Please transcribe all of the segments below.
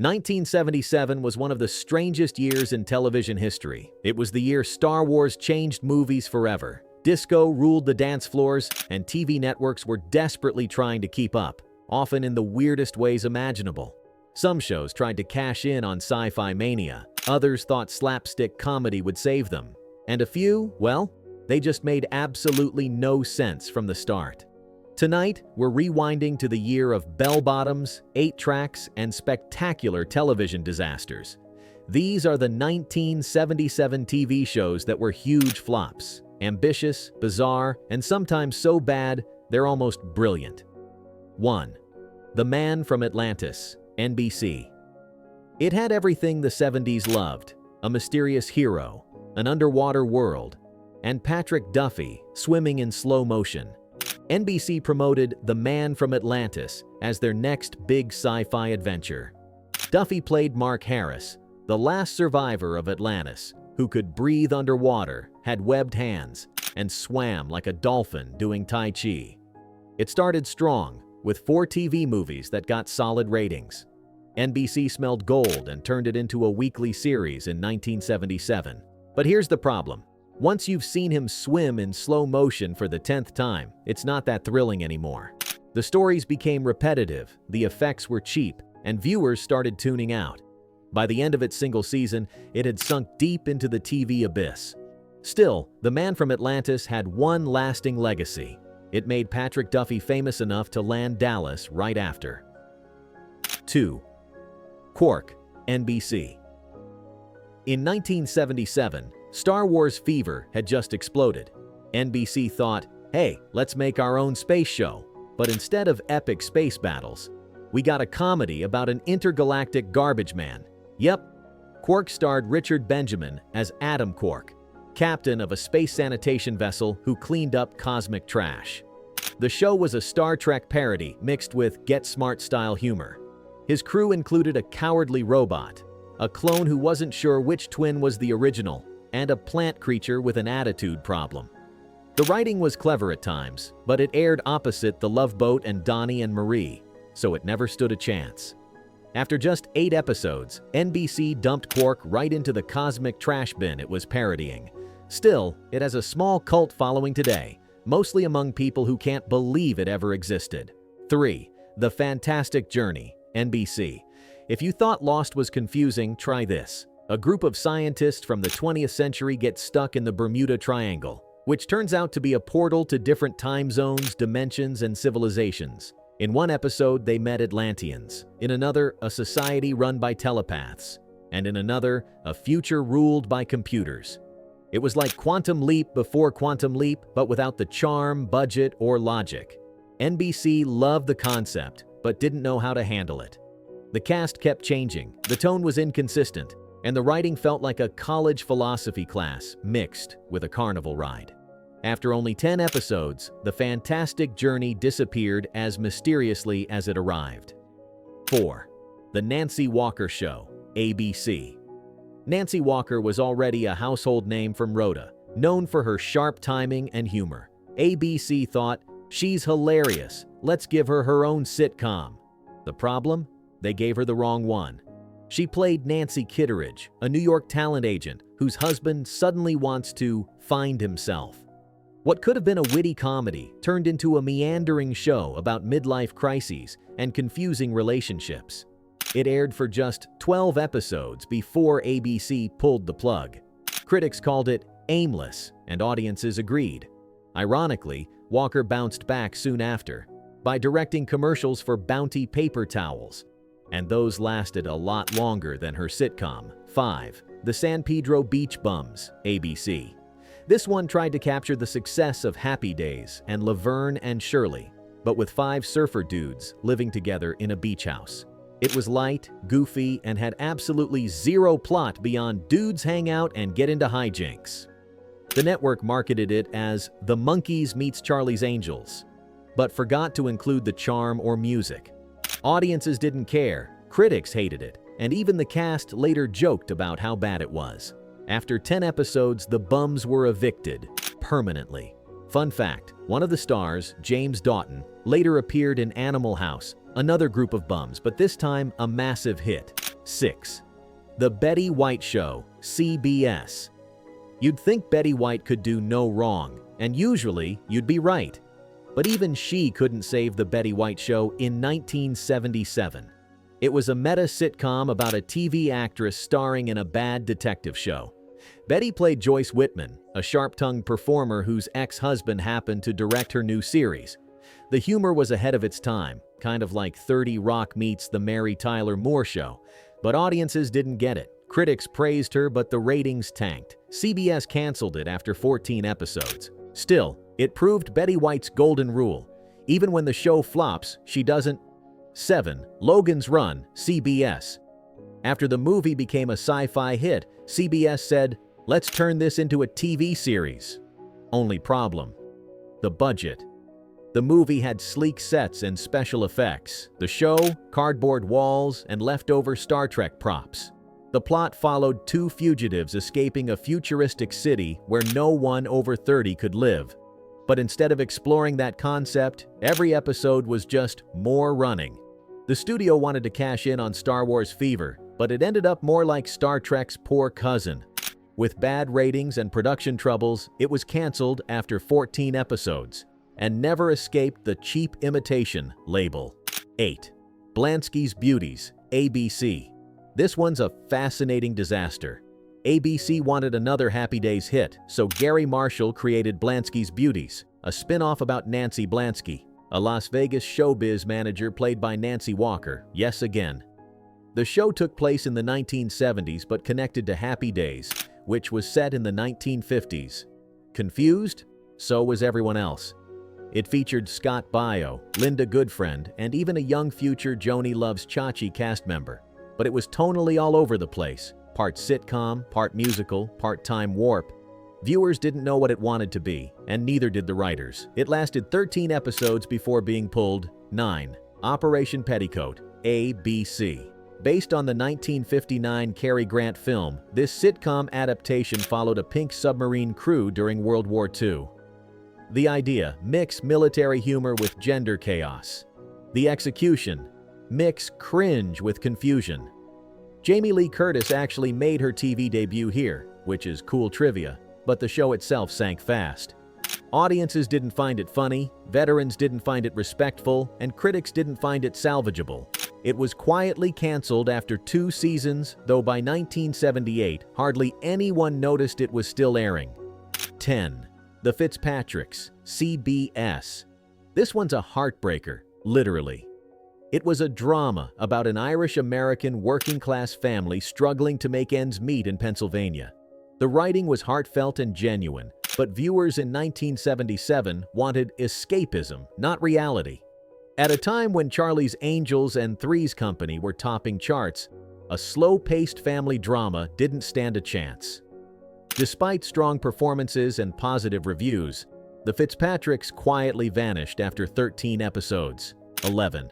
1977 was one of the strangest years in television history. It was the year Star Wars changed movies forever. Disco ruled the dance floors, and TV networks were desperately trying to keep up, often in the weirdest ways imaginable. Some shows tried to cash in on sci-fi mania, others thought slapstick comedy would save them, and a few, well, they just made absolutely no sense from the start. Tonight, we're rewinding to the year of bell-bottoms, 8-tracks, and spectacular television disasters. These are the 1977 TV shows that were huge flops, ambitious, bizarre, and sometimes so bad they're almost brilliant. 1. The Man from Atlantis, NBC. It had everything the 70s loved: a mysterious hero, an underwater world, and Patrick Duffy swimming in slow motion. NBC promoted The Man from Atlantis as their next big sci-fi adventure. Duffy played Mark Harris, the last survivor of Atlantis, who could breathe underwater, had webbed hands, and swam like a dolphin doing Tai Chi. It started strong, with 4 TV movies that got solid ratings. NBC smelled gold and turned it into a weekly series in 1977. But here's the problem. Once you've seen him swim in slow motion for the 10th time, it's not that thrilling anymore. The stories became repetitive, the effects were cheap, and viewers started tuning out. By the end of its single season, it had sunk deep into the TV abyss. Still, The Man from Atlantis had one lasting legacy. It made Patrick Duffy famous enough to land Dallas right after. 2. Quark, NBC. In 1977, Star Wars fever had just exploded. NBC thought, hey, let's make our own space show. But instead of epic space battles, we got a comedy about an intergalactic garbage man. Yep, Quark starred Richard Benjamin as Adam Quark, captain of a space sanitation vessel who cleaned up cosmic trash. The show was a Star Trek parody mixed with Get Smart-style humor. His crew included a cowardly robot, a clone who wasn't sure which twin was the original, and a plant creature with an attitude problem. The writing was clever at times, but it aired opposite The Love Boat and Donnie and Marie, so it never stood a chance. After just 8 episodes, NBC dumped Quark right into the cosmic trash bin it was parodying. Still, it has a small cult following today, mostly among people who can't believe it ever existed. 3. The Fantastic Journey, NBC. If you thought Lost was confusing, try this. A group of scientists from the 20th century get stuck in the Bermuda Triangle, which turns out to be a portal to different time zones, dimensions, and civilizations. In one episode, they met Atlanteans. In another, a society run by telepaths. And in another, a future ruled by computers. It was like Quantum Leap before Quantum Leap, but without the charm, budget, or logic. NBC loved the concept, but didn't know how to handle it. The cast kept changing, the tone was inconsistent, and the writing felt like a college philosophy class mixed with a carnival ride. After only 10 episodes, The Fantastic Journey disappeared as mysteriously as it arrived. 4. The Nancy Walker Show, ABC. Nancy Walker was already a household name from Rhoda, known for her sharp timing and humor. ABC thought, she's hilarious, let's give her her own sitcom. The problem? They gave her the wrong one. She played Nancy Kitteridge, a New York talent agent whose husband suddenly wants to find himself. What could have been a witty comedy turned into a meandering show about midlife crises and confusing relationships. It aired for just 12 episodes before ABC pulled the plug. Critics called it aimless, and audiences agreed. Ironically, Walker bounced back soon after by directing commercials for Bounty paper towels, and those lasted a lot longer than her sitcom. 5. The San Pedro Beach Bums, ABC. This one tried to capture the success of Happy Days and Laverne and Shirley, but with 5 surfer dudes living together in a beach house. It was light, goofy, and had absolutely zero plot beyond dudes hang out and get into hijinks. The network marketed it as The Monkees Meets Charlie's Angels, but forgot to include the charm or music. Audiences didn't care, critics hated it, and even the cast later joked about how bad it was. After 10 episodes, the bums were evicted permanently. Fun fact, one of the stars, James Doughton, later appeared in Animal House, another group of bums, but this time a massive hit. 6. The Betty White Show, CBS. You'd think Betty White could do no wrong, and usually you'd be right. But even she couldn't save The Betty White Show in 1977. It was a meta sitcom about a TV actress starring in a bad detective show. Betty played Joyce Whitman, a sharp-tongued performer whose ex-husband happened to direct her new series. The humor was ahead of its time, kind of like 30 Rock meets The Mary Tyler Moore Show. But audiences didn't get it. Critics praised her, but the ratings tanked. CBS canceled it after 14 episodes. Still, it proved Betty White's golden rule. Even when the show flops, she doesn't. 7. Logan's Run, CBS. After the movie became a sci-fi hit, CBS said, "Let's turn this into a TV series." Only problem: the budget. The movie had sleek sets and special effects. The show, cardboard walls, and leftover Star Trek props. The plot followed two fugitives escaping a futuristic city where no one over 30 could live. But instead of exploring that concept, every episode was just more running. The studio wanted to cash in on Star Wars fever, but it ended up more like Star Trek's poor cousin. With bad ratings and production troubles, it was canceled after 14 episodes, and never escaped the cheap imitation label. 8. Blansky's Beauties, ABC. This one's a fascinating disaster. ABC wanted another Happy Days hit, so Gary Marshall created Blansky's Beauties, a spin-off about Nancy Blansky, a Las Vegas showbiz manager played by Nancy Walker, yes again. The show took place in the 1970s but connected to Happy Days, which was set in the 1950s. Confused? So was everyone else. It featured Scott Baio, Linda Goodfriend, and even a young future Joni Loves Chachi cast member. But it was tonally all over the place, part sitcom, part musical, part time warp. Viewers didn't know what it wanted to be, and neither did the writers. It lasted 13 episodes before being pulled. 9. Operation Petticoat, ABC. Based on the 1959 Cary Grant film, this sitcom adaptation followed a pink submarine crew during World War II. The idea: mix military humor with gender chaos. The execution: mix cringe with confusion. Jamie Lee Curtis actually made her TV debut here, which is cool trivia, but the show itself sank fast. Audiences didn't find it funny, veterans didn't find it respectful, and critics didn't find it salvageable. It was quietly canceled after 2 seasons, though by 1978, hardly anyone noticed it was still airing. 10. The Fitzpatricks, CBS. This one's a heartbreaker, literally. It was a drama about an Irish-American working-class family struggling to make ends meet in Pennsylvania. The writing was heartfelt and genuine, but viewers in 1977 wanted escapism, not reality. At a time when Charlie's Angels and Three's Company were topping charts, a slow-paced family drama didn't stand a chance. Despite strong performances and positive reviews, the Fitzpatricks quietly vanished after 13 episodes. 11.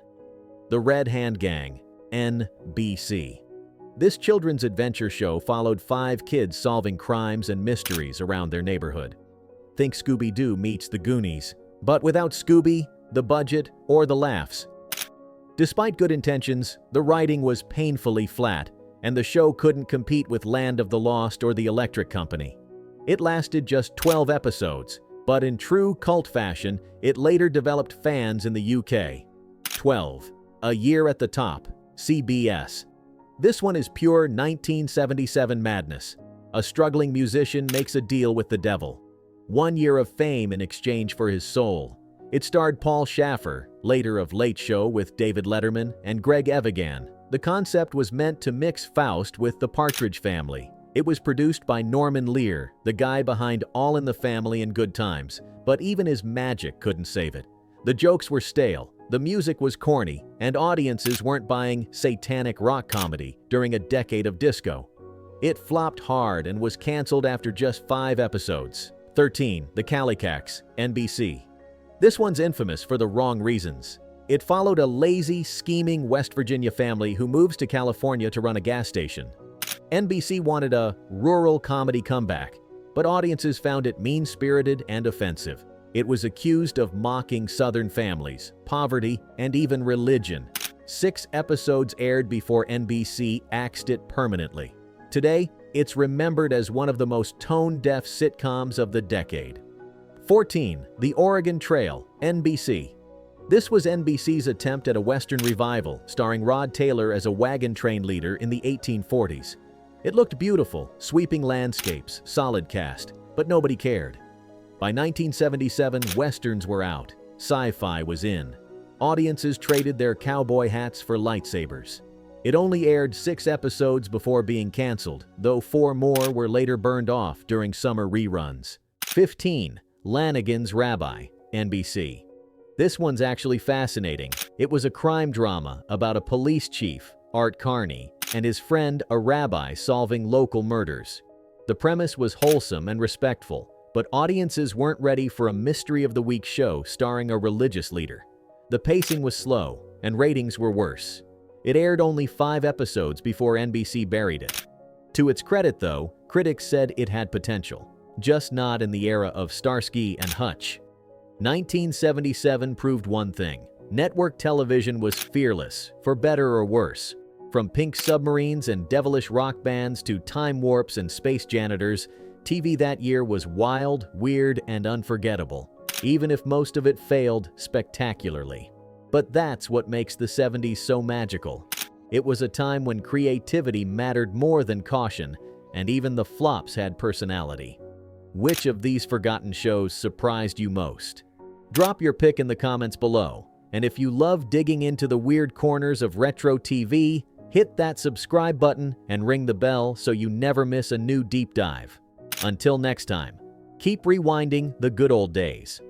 The Red Hand Gang, NBC. This children's adventure show followed 5 kids solving crimes and mysteries around their neighborhood. Think Scooby-Doo meets the Goonies, but without Scooby, the budget, or the laughs. Despite good intentions, the writing was painfully flat, and the show couldn't compete with Land of the Lost or The Electric Company. It lasted just 12 episodes, but in true cult fashion, it later developed fans in the UK. 12. A Year at the Top, CBS. This one is pure 1977 madness. A struggling musician makes a deal with the devil. 1 year of fame in exchange for his soul. It starred Paul Schaffer, later of Late Show with David Letterman, and Greg Evigan. The concept was meant to mix Faust with The Partridge Family. It was produced by Norman Lear, the guy behind All in the Family and Good Times, but even his magic couldn't save it. The jokes were stale, the music was corny, and audiences weren't buying satanic rock comedy during a decade of disco. It flopped hard and was canceled after just 5 episodes. 13. The Calicaks, NBC. This one's infamous for the wrong reasons. It followed a lazy, scheming West Virginia family who moves to California to run a gas station. NBC wanted a rural comedy comeback, but audiences found it mean-spirited and offensive. It was accused of mocking Southern families, poverty, and even religion. 6 episodes aired before NBC axed it permanently. Today, it's remembered as one of the most tone-deaf sitcoms of the decade. 14. The Oregon Trail, NBC. This was NBC's attempt at a Western revival, starring Rod Taylor as a wagon train leader in the 1840s. It looked beautiful, sweeping landscapes, solid cast, but nobody cared. By 1977, Westerns were out. Sci-fi was in. Audiences traded their cowboy hats for lightsabers. It only aired 6 episodes before being canceled, though 4 more were later burned off during summer reruns. 15. Lanigan's Rabbi, NBC. This one's actually fascinating. It was a crime drama about a police chief, Art Carney, and his friend, a rabbi, solving local murders. The premise was wholesome and respectful, but audiences weren't ready for a Mystery of the Week show starring a religious leader. The pacing was slow, and ratings were worse. It aired only 5 episodes before NBC buried it. To its credit, though, critics said it had potential, just not in the era of Starsky and Hutch. 1977 proved one thing: network television was fearless, for better or worse. From pink submarines and devilish rock bands to time warps and space janitors, TV that year was wild, weird, and unforgettable, even if most of it failed spectacularly. But that's what makes the 70s so magical. It was a time when creativity mattered more than caution, and even the flops had personality. Which of these forgotten shows surprised you most? Drop your pick in the comments below, and if you love digging into the weird corners of retro TV, hit that subscribe button and ring the bell so you never miss a new deep dive. Until next time, keep rewinding the good old days.